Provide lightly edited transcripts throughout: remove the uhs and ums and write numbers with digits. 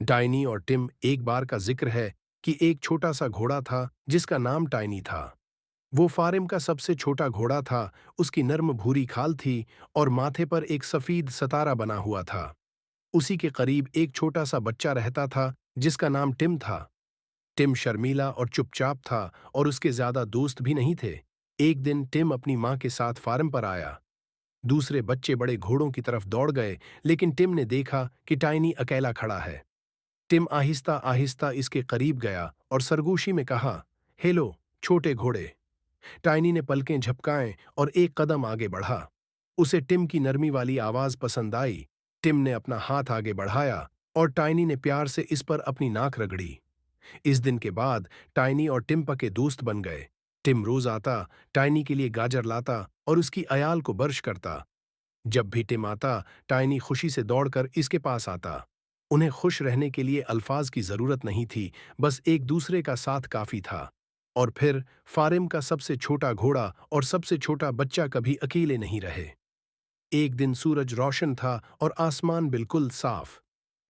Tiny और Tim एक बार का जिक्र है कि एक छोटा सा घोड़ा था जिसका नाम टाइनी था। वो फार्म का सबसे छोटा घोड़ा था। उसकी नर्म भूरी खाल थी और माथे पर एक सफेद सतारा बना हुआ था। उसी के करीब एक छोटा सा बच्चा रहता था जिसका नाम टिम था। टिम शर्मीला और चुपचाप था और उसके ज्यादा दोस्त भी नहीं थे। एक दिन टिम अपनी माँ के साथ फार्म पर आया। दूसरे बच्चे बड़े घोड़ों की तरफ दौड़ गए, लेकिन टिम ने देखा कि टाइनी अकेला खड़ा है। टिम आहिस्ता आहिस्ता इसके करीब गया और सरगोशी में कहा, हेलो छोटे घोड़े। टाइनी ने पलकें झपकाएं और एक कदम आगे बढ़ा। उसे टिम की नरमी वाली आवाज पसंद आई। टिम ने अपना हाथ आगे बढ़ाया और टाइनी ने प्यार से इस पर अपनी नाक रगड़ी। इस दिन के बाद टाइनी और टिम पके दोस्त बन गए। टिम रोज आता, टाइनी के लिए गाजर लाता और उसकी अयाल को बर्श करता। जब भी टिम आता, टाइनी खुशी से दौड़कर इसके पास आता। उन्हें खुश रहने के लिए अल्फाज की जरूरत नहीं थी, बस एक दूसरे का साथ काफी था। और फिर फारिम का सबसे छोटा घोड़ा और सबसे छोटा बच्चा कभी अकेले नहीं रहे। एक दिन सूरज रोशन था और आसमान बिल्कुल साफ।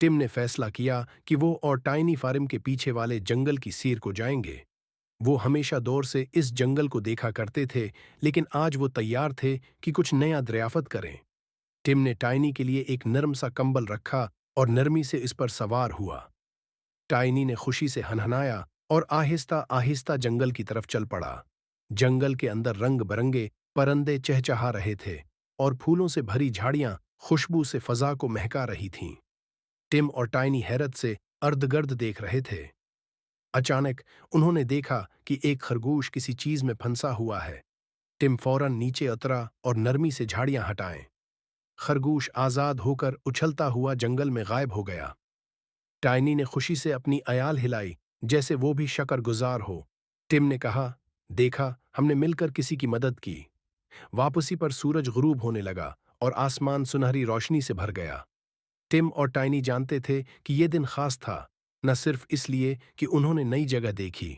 टिम ने फैसला किया कि वो और टाइनी फारिम के पीछे वाले जंगल की सीर को जाएंगे। वो हमेशा दौर से इस जंगल को देखा करते थे, लेकिन आज वो तैयार थे कि कुछ नया दरियाफत करें। टिम ने टाइनी के लिए एक नरम सा कंबल रखा और नरमी से इस पर सवार हुआ। टाइनी ने खुशी से हनहनाया और आहिस्ता आहिस्ता जंगल की तरफ चल पड़ा। जंगल के अंदर रंग बरंगे परिंदे चहचहा रहे थे और फूलों से भरी झाड़ियां खुशबू से फजा को महका रही थीं। टिम और टाइनी हैरत से अर्धगर्द देख रहे थे। अचानक उन्होंने देखा कि एक खरगोश किसी चीज में फंसा हुआ है। टिम फौरन नीचे उतरा और नरमी से झाड़ियां हटाएं। खरगोश आजाद होकर उछलता हुआ जंगल में गायब हो गया। टाइनी ने खुशी से अपनी अयाल हिलाई, जैसे वो भी शकरगुजार हो। टिम ने कहा, देखा, हमने मिलकर किसी की मदद की। वापसी पर सूरज गुरूब होने लगा और आसमान सुनहरी रोशनी से भर गया। टिम और टाइनी जानते थे कि यह दिन खास था, न सिर्फ इसलिए कि उन्होंने नई जगह देखी,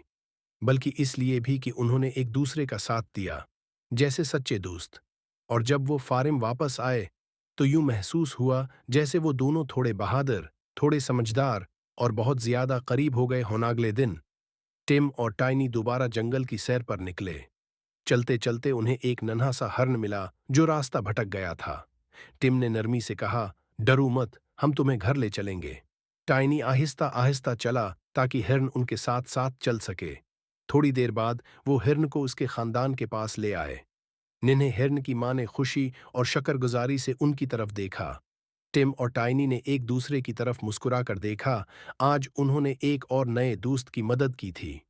बल्कि इसलिए भी कि उन्होंने एक दूसरे का साथ दिया, जैसे सच्चे दोस्त। और जब वो फारिम वापस आए, तो यूं महसूस हुआ जैसे वो दोनों थोड़े बहादुर, थोड़े समझदार और बहुत ज्यादा करीब हो गए हों। अगले दिन टिम और टाइनी दोबारा जंगल की सैर पर निकले। चलते चलते उन्हें एक नन्हा सा हर्न मिला जो रास्ता भटक गया था। टिम ने नरमी से कहा, डरो मत, हम तुम्हें घर ले चलेंगे। टाइनी आहिस्ता आहिस्ता चला ताकि हिरन उनके साथ साथ चल सके। थोड़ी देर बाद वो हिरन को उसके खानदान के पास ले आए। निन्हे हिरन की मां ने खुशी और शकरगुजारी से उनकी तरफ देखा। टिम और टाइनी ने एक दूसरे की तरफ मुस्कुराकर देखा। आज उन्होंने एक और नए दोस्त की मदद की थी।